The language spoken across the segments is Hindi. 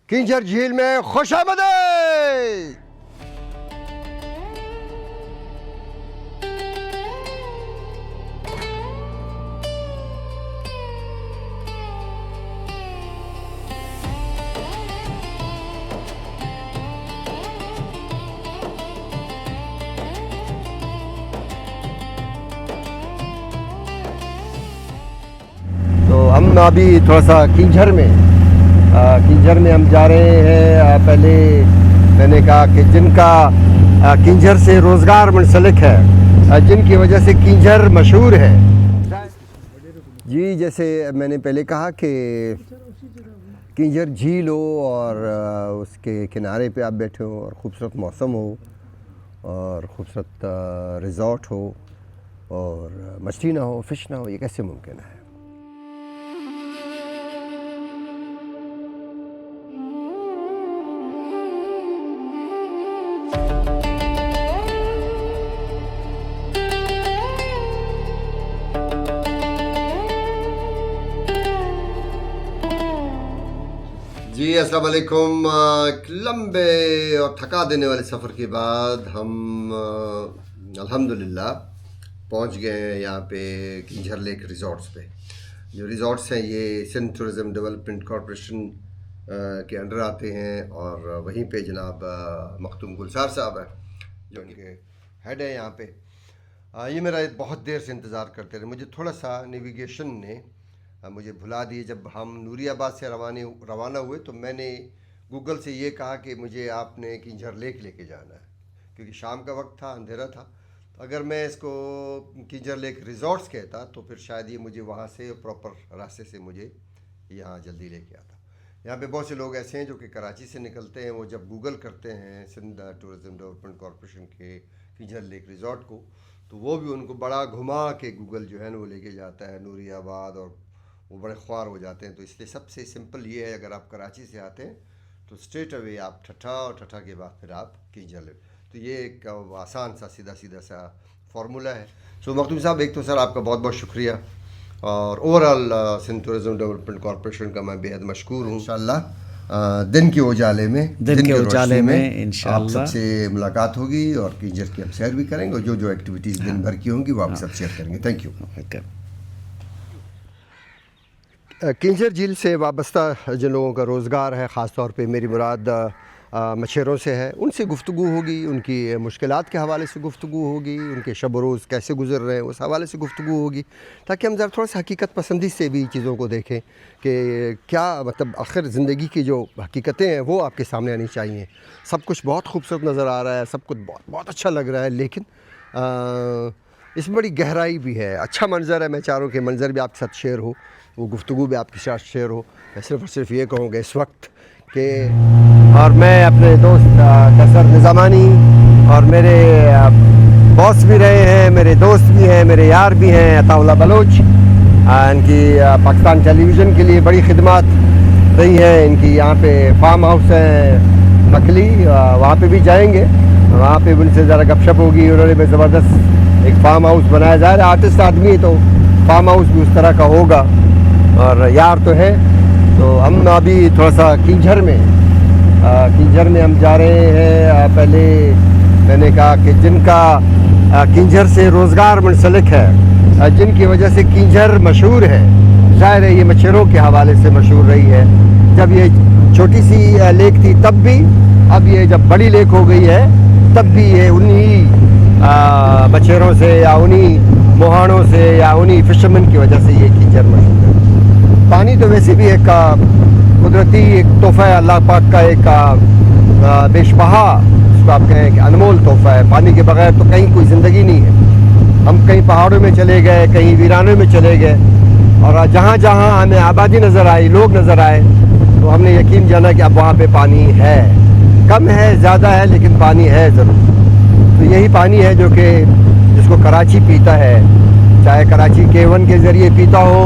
किंजर झील में खुशामदीद। तो हम अभी थोड़ा सा किंजर में हम जा रहे हैं। पहले मैंने कहा कि जिनका किंजर से रोज़गार मुंसलिक है, जिनकी वजह से किंजर मशहूर है जी। जैसे मैंने पहले कहा कि किंजर झील हो और उसके किनारे पे आप बैठे हो और ख़ूबसूरत मौसम हो और ख़ूबसूरत रिज़ॉर्ट हो और मछली ना हो, फ़िश ना हो, ये कैसे मुमकिन है। जी अस्सलाम वालेकुम। लंबे और थका देने वाले सफ़र के बाद हम अल्हम्दुलिल्लाह पहुंच गए हैं यहाँ पे किंजर लेक रिज़ॉर्ट्स पे। जो रिज़ॉर्ट्स हैं ये सिंध टूरिज़म डेवलपमेंट कॉरपोरेशन के अंडर आते हैं और वहीं पे जनाब मखदूम गुलजार साहब हैं जो उनके हेड है यहाँ पे। ये मेरा बहुत देर से इंतज़ार करते रहे। मुझे थोड़ा सा नेविगेशन ने मुझे भुला दिए। जब हम नूरियाबाद से रवाना हुए तो मैंने गूगल से ये कहा कि मुझे आपने किंजर लेक लेके जाना है, क्योंकि शाम का वक्त था, अंधेरा था। तो अगर मैं इसको किंजर लेक रिज़ॉर्ट्स कहता तो फिर शायद ये मुझे वहाँ से प्रॉपर रास्ते से मुझे यहाँ जल्दी लेके आता। यहाँ पे बहुत से लोग ऐसे हैं जो कि कराची से निकलते हैं, वो जब गूगल करते हैं सिंध टूरिज़म डेवलपमेंट कॉरपोरेशन के किंजर लेक रिज़ॉर्ट को, तो वो भी उनको बड़ा घुमा के गूगल जो है ना वो लेके जाता है नूरियाबाद और वो बड़े ख्वार हो जाते हैं। तो इसलिए सबसे सिंपल ये है, अगर आप कराची से आते हैं तो स्ट्रेट अवे आप ठठा और ठठा के बाद फिर आप किंजर लेक। तो ये एक आसान सा सीधा सा फार्मूला है। सो मखदूम साहब, एक तो सर आपका बहुत बहुत शुक्रिया और overall Sindh tourism development corporation का मैं बेहद मशकूर हूँ। इंशाअल्लाह दिन के उजाले में इंशाअल्लाह सबसे मुलाकात होगी और किंजर की हम सैर भी करेंगे और जो एक्टिविटीज़ दिन भर की होंगी वो आप सब शेयर करेंगे। Thank you. किंजर झील से वाबस्ता जिन लोगों का रोज़गार है, ख़ास तौर पे मेरी मुराद मछेरों से है, उनसे गुफ्तगू होगी, उनकी मुश्किलात के हवाले से गुफ्तगू होगी, उनके शब रोज़ कैसे गुज़र रहे हैं उस हवाले से गुफ्तगू होगी, ताकि हम ज़रा थोड़ा सा हकीकत पसंदी से भी चीज़ों को देखें कि क्या मतलब आखिर ज़िंदगी की जो हकीकतें हैं वो आपके सामने आनी चाहिए। सब कुछ बहुत खूबसूरत नज़र आ रहा है, सब कुछ बहुत अच्छा लग रहा है, लेकिन इसमें बड़ी गहराई भी है। अच्छा मंज़र है, मैं चाह रहा हूँ कि मंज़र भी आपके साथ शेयर हो, वो गुफ्तगू भी आपके साथ शेयर हो। मैं सिर्फ़ और सिर्फ ये कहूँगा इस वक्त कि और मैं अपने दोस्त कसर निज़ामानी और मेरे बॉस भी रहे हैं, मेरे दोस्त भी हैं, मेरे यार भी हैं अताउल्लाह बलोच, इनकी पाकिस्तान टेलीविज़न के लिए बड़ी खिदमत रही है। इनकी यहाँ पे फार्म हाउस है मकली, वहाँ पे भी जाएंगे, वहाँ पे उनसे ज़रा गपशप होगी। उन्होंने भी ज़बरदस्त एक फार्म हाउस बनाया जा रहा है। आर्टिस्ट आदमी है तो फार्म हाउस भी उस तरह का होगा और यार तो है। तो हम अभी थोड़ा सा किंजर में हम जा रहे हैं। पहले मैंने कहा कि जिनका किंजर से रोज़गार मुंसलिक है, जिनकी वजह से किंजर मशहूर है, ज़ाहिर है ये मछेरों के हवाले से मशहूर रही है। जब ये छोटी सी लेक थी तब भी, अब ये जब बड़ी लेक हो गई है तब भी ये उन्हीं मछेरों से या उन्हीं मोहानों से या उन्हीं फिशरमैन की वजह से ये किंजर मशहूर है। पानी तो वैसे भी एक कुदरती एक तोहफ़ा है, अल्लाह पाक का एक बेशबहा, उसको आप कहें कि अनमोल तोहफ़ा है। पानी के बगैर तो कहीं कोई ज़िंदगी नहीं है। हम कहीं पहाड़ों में चले गए, कहीं वीरानों में चले गए और जहाँ जहाँ हमें आबादी नज़र आई, लोग नज़र आए, तो हमने यकीन जाना कि अब वहाँ पे पानी है, कम है ज़्यादा है लेकिन पानी है ज़रूर। तो यही पानी है जो कि जिसको कराची पीता है, चाहे कराची K1 के ज़रिए पीता हो,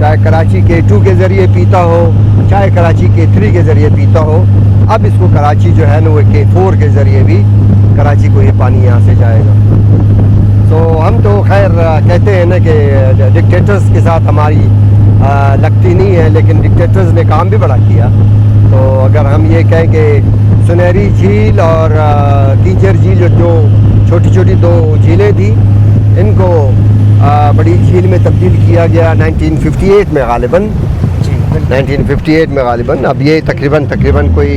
चाहे कराची K2 के ज़रिए पीता हो, चाहे कराची K3 के ज़रिए पीता हो। अब इसको कराची जो है ना वो K4 के ज़रिए भी कराची को ये पानी यहाँ से जाएगा। तो हम तो खैर कहते हैं ना कि डिक्टेटर्स के साथ हमारी लगती नहीं है, लेकिन डिक्टेटर्स ने काम भी बड़ा किया। तो अगर हम ये कहें कि सुनहरी झील और कींजर झील जो छोटी छोटी दो झीलें थी, इनको बड़ी झील में तब्दील किया गया 1958 में गालिबन। 1958 में गालिबन। अब ये तकरीबन कोई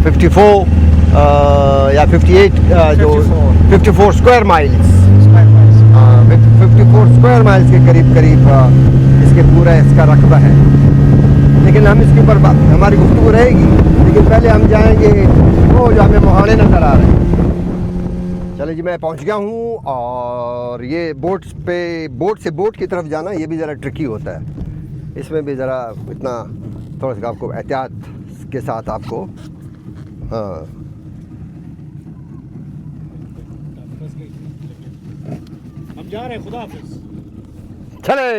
54 या 58 जो 54 स्क्वायर माइल्स 54 स्क्वायर माइल्स के करीब इसके पूरा इसका रकबा है। लेकिन हम इसके ऊपर हमारी गुफ्तगू रहेगी, लेकिन पहले हम जाएंगे वो जो हमें मोहाने नज़र आ रहे हैं। चले जी, मैं पहुंच गया हूं और ये बोट से बोट की तरफ जाना ये भी ज़रा ट्रिकी होता है। इसमें भी ज़रा इतना थोड़ा सा आपको एहतियात के साथ आपको, हाँ हम जा रहे हैं, खुदा हाफिज़। चले।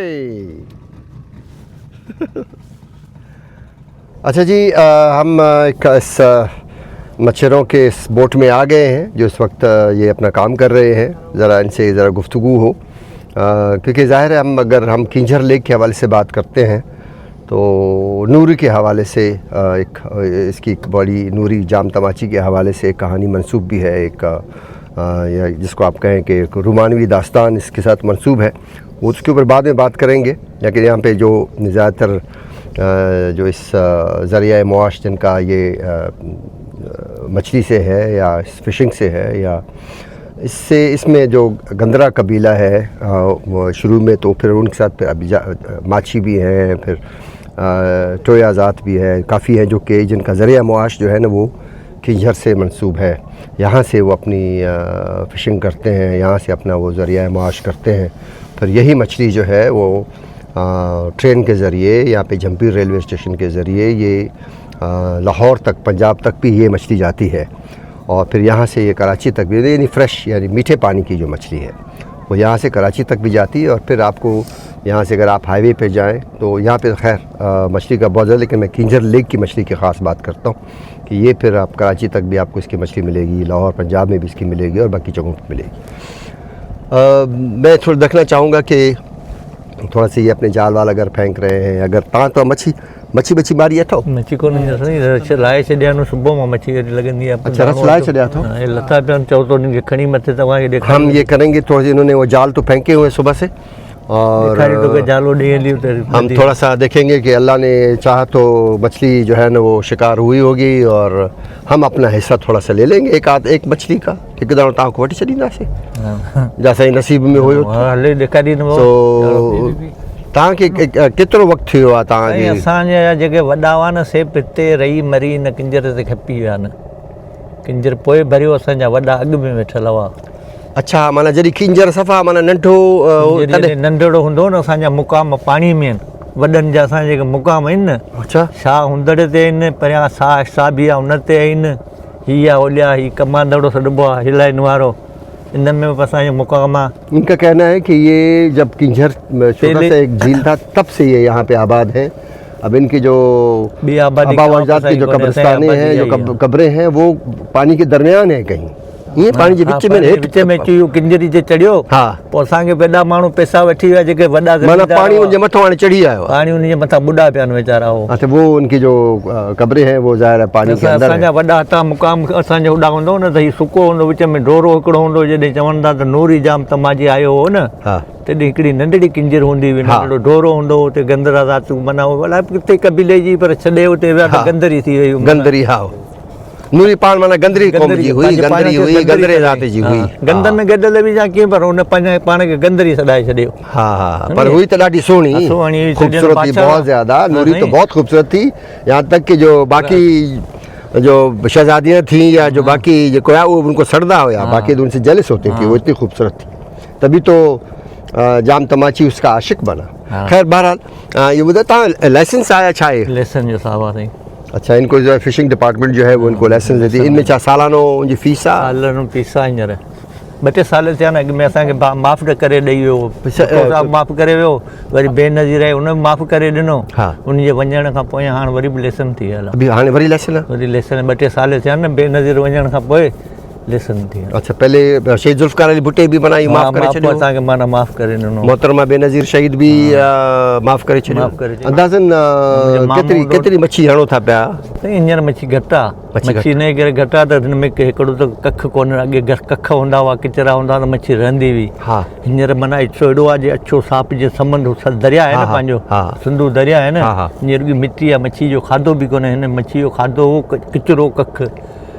अच्छा जी, हम इस मच्छरों के इस बोट में आ गए हैं जो इस वक्त ये अपना काम कर रहे हैं। ज़रा इनसे ज़रा गुफ्तगू हो, क्योंकि ज़ाहिर है अगर हम किंजर लेक के हवाले से बात करते हैं तो नूरी के हवाले से इसकी एक बड़ी नूरी जाम तमाची के हवाले से एक कहानी मंसूब भी है, एक या जिसको आप कहें कि एक रुमानवी दास्तान इसके साथ मंसूब है। वो उसके ऊपर बाद में बात करेंगे। लेकिन यहाँ पे जो ज़्यादातर जो इस ज़रिया मुआश जिनका ये मछली से है या फ़िशिंग से है या इसमें जो गंदरा कबीला है शुरू में, तो फिर उनके साथ फिर अभी माछी भी हैं, फिर टोया ज़ात भी है, काफ़ी हैं जो कि जिनका ज़रिया मुआश जो है ना वो किंजर से मंसूब है। यहाँ से वो अपनी फ़िशिंग करते हैं, यहाँ से अपना वो ज़रिया मुआश करते हैं। फिर यही मछली जो है वो ट्रेन के ज़रिए यहाँ पे जंपीर रेलवे स्टेशन के ज़रिए ये लाहौर तक, पंजाब तक भी ये मछली जाती है। और फिर यहाँ से ये कराची तक भी, यानी फ़्रेश यानी मीठे पानी की जो मछली है वो यहाँ से कराची तक भी जाती है। और फिर आपको यहाँ से अगर आप हाईवे पे जाएं तो यहाँ पे खैर मछली का बहुत ज़्यादा, लेकिन मैं किंजर लेक की मछली की ख़ास बात करता हूँ कि ये फिर आप कराची तक भी आपको इसकी मछली मिलेगी, लाहौर पंजाब में भी इसकी मिलेगी और बाकी जगहों पर मिलेगी। मैं थोड़ा देखना चाहूँगा कि थोड़ा सा ये अपने जाल वाल अगर फेंक रहे हैं, अगर तो मच्छी मारी अथो मच्छी को नहीं लाए छॾिया न सुबुह मां मच्छी लॻंदी आहे। अच्छा, रस लाए छॾिया अथव? लथा पिया चओ तो उनखे खणी मथे तव्हांखे ॾेखार। हम ये करेंगे, थोड़ा इन्होंने वो जाल तो फेंके हुए सुबह से, और जालो ॾेली हम थोड़ा सा देखेंगे कि अल्लाह ने चाहा तो मछली जो है ना वो शिकार हुई होगी और हम अपना हिस्सा थोड़ा सा ले लेंगे, एक मछली का एक दाणो तव्हांखे वठी छॾींदासीं जैसा ही नसीब में हुयो। हले ॾेखारींदो। तव्हांखे केतिरो वक़्तु थियो आहे तव्हांखे? असांजा जेके वॾा हुआ न से पिते रही मरी न किंजर ते खपी विया न, किंजर पोइ भरियो, असांजा वॾा अॻु में वेठल हुआ। अच्छा, माना जॾहिं किंजर सफ़ा माना नंढड़ो हूंदो न, असांजा मुक़ाम पाणी में आहिनि, वॾनि जा असांजा जेके मुक़ाम आहिनि न। अच्छा, शाह हुंदड़ ते आहिनि, परियां शाह बि आहे उन ते आहिनि, हीअ आहे ओलिया ही कमांदड़ो सॾिबो आहे हिलाइण वारो, इन में असांजो मुक़ाम आहे। इनका कहना है कि ये जब किंजर छोटा सा एक झील था तब से ये यहाँ पे आबाद है। अब इनकी जो आबाद की जो कब्रिस्तानें हैं, जो कब्रें हैं, वो पानी के दरमियान है कहीं, ये पानी जे विच में चयो किंजरी जे चढ़ियो। हाँ, पोइ असांखे वॾा माण्हू पैसा वठी विया जेके वॾा, माना पानी उनजे मथां हाणे चढ़ी आयो, पानी उनजे मथां बुॾा पिया आहिनि वीचारा। अच्छा, वो उनकी जो कब्रें हैं वो ज़ाहिर है पानी के अंदर है। असांजा वॾा हथा मुक़ाम असांजो होॾा हूंदो न त हीउ सुको हूंदो, विच में डोरो हिकिड़ो हूंदो, जॾहिं चवंदा त नूरी जाम तमाजी आयो हो न, तॾहिं हिकिड़ी नंढड़ी किंजर हूंदी हुई, नंढड़ो डोरो हूंदो, हुते गंदरा ज़ातूं माना अलाए किथे कबीले जी, पर छॾे हुते विया त गंदरी थी वई। गंदरी, हा, नूरी पान माना गंदरी क़ौम जी हुई, गंदरे ज़ात जी हुई, गंदन में गॾल बि जा कीअं, पर हुन पंहिंजे पाण खे गंदरी सॾाए छॾियो। हाँ, पर हुई तो ॾाढी सुहिणी, खूबसूरत थी, बहुत ज़्यादा। नूरी तो बहुत खूबसूरत थी, यहाँ तक कि जो बाकी जो शहजादियाँ थीं या जो बाकी जो है वो उनको सड़दा हुआ, बाकी तो उनसे जलस होती थी, वो इतनी खूबसूरत थी, तभी तो जाम तमाची उसका आशिक बना। खैर बहरहाल ये ॿुधायो लाइसेंस आया छा आहे? लाइसेंस जो सावा साईं। अच्छा, इनको जो है फिशिंग डिपार्टमेंट जो है वो इनको लाइसेंस देती है। इनमें छा सालानो जी फीस आहे? सालानो फीस आहे हींअर 2-3 साल थिया न, अॻु में असांखे माफ़ु करे ॾेई वियो, माफ़ु करे वियो, वरी बेनज़ीर आहे उन माफ़ु करे ॾिनो, उनजे वञण खां पोइ हाणे वरी बि लेसन थी वियल आहे। हाणे वरी लेसन 2-3 साल थिया न बेनज़ीर वञण खां पोइ, लेसन थी। अच्छा, पहले शहीद जुल्फ़िकार अली भुट्टे भी बनाई, माफ़ करे छॾियो। असांखे माना माफ़ करे ॾिनो। मोहतरमा बेनज़ीर शहीद भी माफ़ करे छॾियो। माफ़ करे छॾियो। अंदाज़न केतिरी मच्छी हणो था पिया? हींअर मच्छी घटि आहे, मच्छी इन करे घटि आहे त हिन में हिकिड़ो त कख कोन्हे, अॻे कख हूंदा हुआ, किचरा हूंदा त मच्छी रहंदी हुई। हा, हींअर माना एॾो आहे जे अछो साफ़ जे समुंड दरिया आहे न पंहिंजो, सिंधु दरिया आहे न, हींअर रुॻी मिटी आहे, मच्छी जो खाधो बि कोन्हे। हिन मच्छी जो खाधो हो किचरो, कख,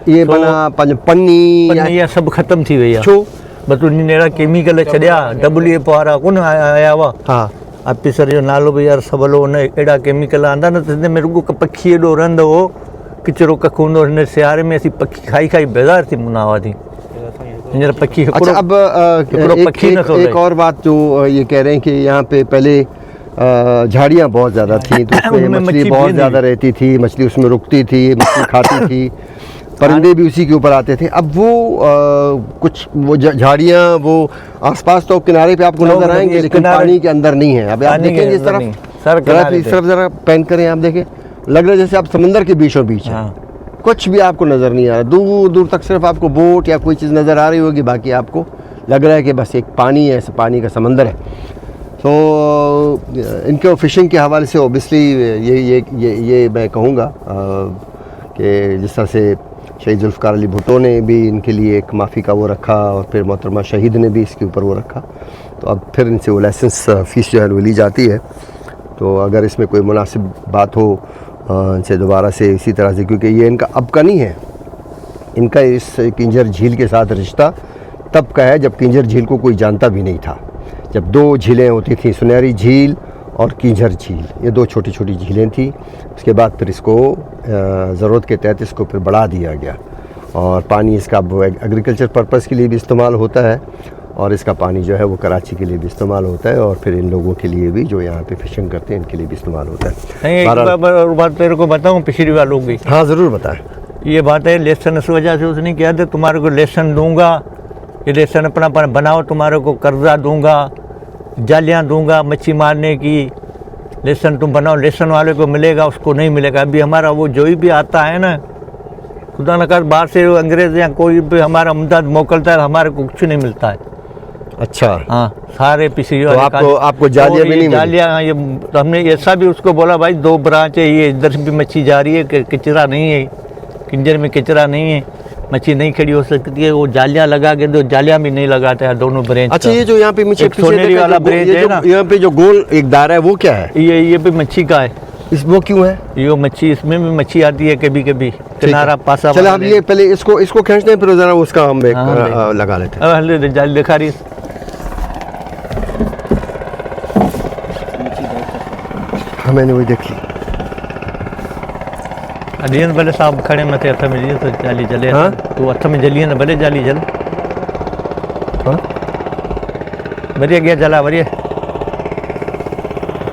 ये माना पंहिंजो पन्नी इहा सभु ख़तमु थी वई आहे। छो? बसि उन अहिड़ा केमिकल छॾिया, WF वारा कोन आया हुआ। हा, ऑफिसर जो नालो बि यार सवलो, हुन अहिड़ा केमिकल आंदा न त हिन में रुॻो पखी एॾो रहंदो हो, किचरो कख हूंदो। हिन सियारे में असीं पखी खाई खाई बेज़ार थी मुना हुआ थी। हींअर पखी अच्छा, अब एक और बात जो ये कह रहे हैं कि यहाँ पे पहले झाड़ियाँ बहुत ज़्यादा थी, तो उसमें मछली बहुत ज़्यादा रहती थी, मछली उसमें रुकती थी, मछली खाती थी, परिंदे भी उसी के ऊपर आते थे। अब वो कुछ वो झाड़ियाँ वो आसपास तो किनारे पे आपको नजर आएंगे, लेकिन पानी के अंदर नहीं है। अब आप देखेंगे इस तरफ जरा पैन करें, आप देखें, लग रहा है जैसे आप समंदर के बीचों बीच हैं। कुछ भी आपको नज़र नहीं आ रहा, दूर दूर तक सिर्फ आपको बोट या कोई चीज़ नज़र आ रही होगी, बाकी आपको लग रहा है कि बस एक पानी है, पानी का समंदर है। तो इनके फिशिंग के हवाले से ओबियसली ये मैं कहूँगा कि जिस तरह से शहीद जुल्फ़िकार अली भुट्टो ने भी इनके लिए एक माफ़ी का वो रखा, और फिर मोहतरमा शहीद ने भी इसके ऊपर वो रखा, तो अब फिर इनसे वो लाइसेंस फ़ीस जो है वो ली जाती है। तो अगर इसमें कोई मुनासिब बात हो इनसे दोबारा से इसी तरह से, क्योंकि ये इनका अब का नहीं है, इनका इस किंजर झील के साथ रिश्ता तब का है जब किंजर झील को कोई जानता भी नहीं था। जब दो झीलें होती थी, सुनहरी झील और किंजर झील, ये दो छोटी छोटी झीलें थी। उसके बाद फिर इसको ज़रूरत के तहत इसको फिर बढ़ा दिया गया, और पानी इसका एग्रीकल्चर पर्पज़ के लिए भी इस्तेमाल होता है, और इसका पानी जो है वो कराची के लिए भी इस्तेमाल होता है, और फिर इन लोगों के लिए भी जो यहाँ पे फिशिंग करते हैं इनके लिए भी इस्तेमाल होता है। एक बात तेरे को बताऊँ पिछली वालों की। हाँ, ज़रूर बताएं। ये बात है, लेसन इस वजह से उसने किया था, तुम्हारे को लेसन दूंगा, ये लेसन अपना बनाओ, तुम्हारे को कर्जा दूंगा, जालियाँ दूंगा मच्छी मारने की, लेसन तुम बनाओ, लेसन वाले को मिलेगा, उसको नहीं मिलेगा। अभी हमारा वो जो भी आता है ना, खुदा न कर बाहर से अंग्रेज या कोई भी हमारा मदद मोकलता है, हमारे को कुछ नहीं मिलता है। अच्छा, हाँ, सारे पिछड़ी तो आपको जालियाँ भी नहीं मिली? जालियाँ, ये तो हमने ऐसा भी उसको बोला, भाई 2 ब्रांच है, ये इधर भी मच्छी जा रही है, किचरा नहीं है, किंजर में किचरा नहीं है, मच्छी नहीं खड़ी हो सकती है। वो जालियाँ लगा के, तो जालियाँ भी नहीं लगाते हैं दोनों ब्रांच। अच्छा, ये जो यहाँ पे सोनेरी वाला ब्रांच है ना, यहाँ पे जो गोल एक दायरा है, वो क्या है? ये भी मच्छी का है। वो क्यों है? ये मच्छी, इसमें भी मच्छी आती है कभी कभी, किनारा पासा। चलो हम ये पहले इसको खींचते हैं, फिर जरा उसका हम लगा लेते हैं। जाली दिखा रही, हाँ, मैंने वही देख ली। अडियन भले साहब खड़े मथे हथ में जी तो जाली जले। हाँ? तू हथ में जली न भले जाली जल। हाँ, बढ़िया गया जला बढ़िया।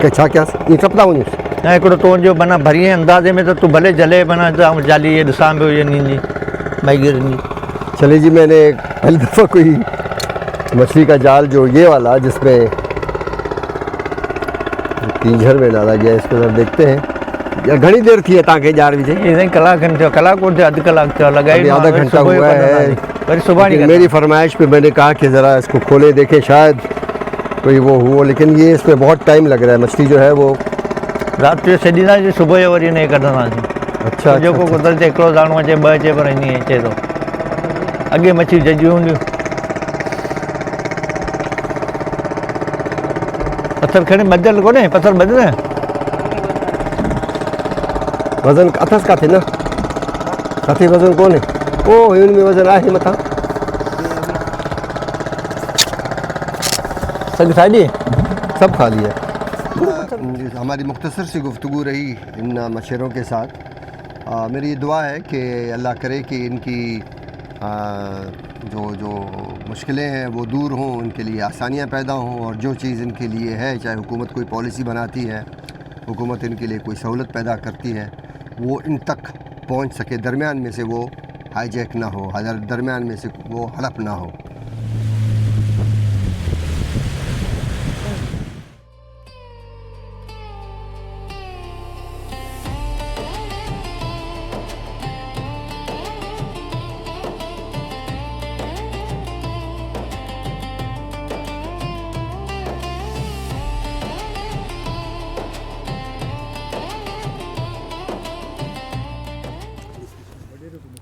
क्या ये कपड़ा मुझे ना हिकिड़ो तो जो बना भरी अंदाज़े में, तो तू भले जले बना जाली ये ॾिसां पियो ये नींदी भाई गिरनी। चले जी, मैंने पहली दफ़ा कोई मछली का जाल जो ये वाला जिसमें किंजर में डाला गया, इसको जरा देखते हैं। या घनी देर थी है ताके जार विजय? ये कलाक थियो, कलाक को अध कलाक थियो लगाई, आधा घंटा हुआ है। पर सुबह मेरी फरमाइश पे मैंने कहा कि ज़रा इसको खोले देखें, शायद कोई वो हुआ, लेकिन ये इसमें बहुत टाइम लग रहा है। मछली जो है वो रात जो छॾींदा सुबुह जो वरी नहीं कढंदासीं। अच्छा, जेको कुदरती हिकिड़ो दाणो अचे, 2 अचे, पर ईअं अचे थो। अॻे मच्छी जजियूं हूंदियूं। पत्थर खणी ॿधियल कोन्हे, पत्थर ॿधंदा वज़न अथस काथे न, काथे वज़न कोन्हे। ओ हिन में वज़न आहे मथां सग साॼी सब खा लिया। हमारी मुख्तसर सी गुफ्तगू रही इन मछेरों के साथ। मेरी ये दुआ है कि अल्लाह करे कि इनकी जो मुश्किलें हैं वो दूर हों, उनके लिए आसानियाँ पैदा हों, और जो चीज़ इनके लिए है, चाहे हुकूमत कोई पॉलिसी बनाती है, हुकूमत इनके लिए कोई सहूलत पैदा करती है, वो इन तक पहुंच सके, दरमियान में से वो हाईजैक ना हो, दरमियान में से वो हड़प ना हो।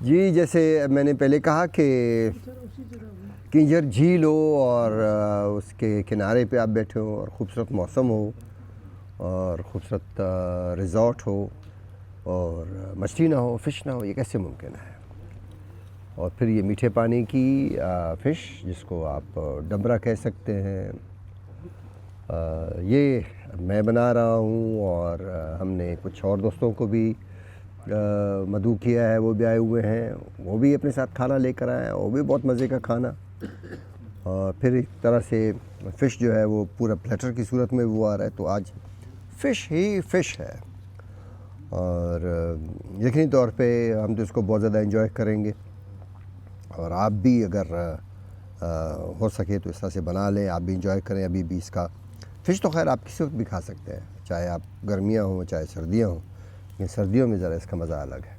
जी, जैसे मैंने पहले कहा कि किंजर झील हो और उसके किनारे पे आप बैठे हो और ख़ूबसूरत मौसम हो और ख़ूबसूरत रिज़ॉर्ट हो और मछली ना हो, फ़िश ना हो, ये कैसे मुमकिन है। और फिर ये मीठे पानी की फ़िश जिसको आप डबरा कह सकते हैं, ये मैं बना रहा हूँ और हमने कुछ और दोस्तों को भी मदऊ किया है, वो भी आए हुए हैं, वो भी अपने साथ खाना लेकर आए हैं, वो भी बहुत मज़े का खाना। और फिर एक तरह से फ़िश जो है वो पूरा प्लेटर की सूरत में वो आ रहा है, तो आज फ़िश ही फ़िश है। और यकीनी तौर पे हम तो इसको बहुत ज़्यादा एंजॉय करेंगे और आप भी अगर हो सके तो इस तरह से बना लें, आप भी इंजॉय करें। अभी भी इसका फ़िश तो खैर आप किसी वक्त भी खा सकते हैं, चाहे आप गर्मियाँ हों चाहे सर्दियाँ हों, लेकिन सर्दियों में ज़रा इसका मज़ा अलग है।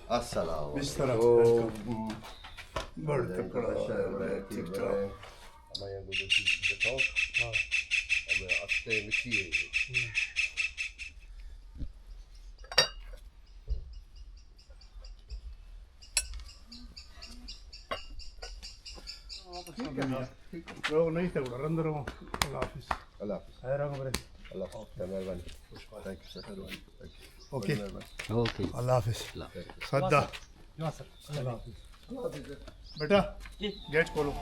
अस्सलाम इस तरफ बड़ तकड़ा ठीक ठाक रोग नहीं थे अंदर अल्लाह हाफिज है रंग बरे ओके अल्लाह हाफिज सद्दा बेटा गेट खोलो।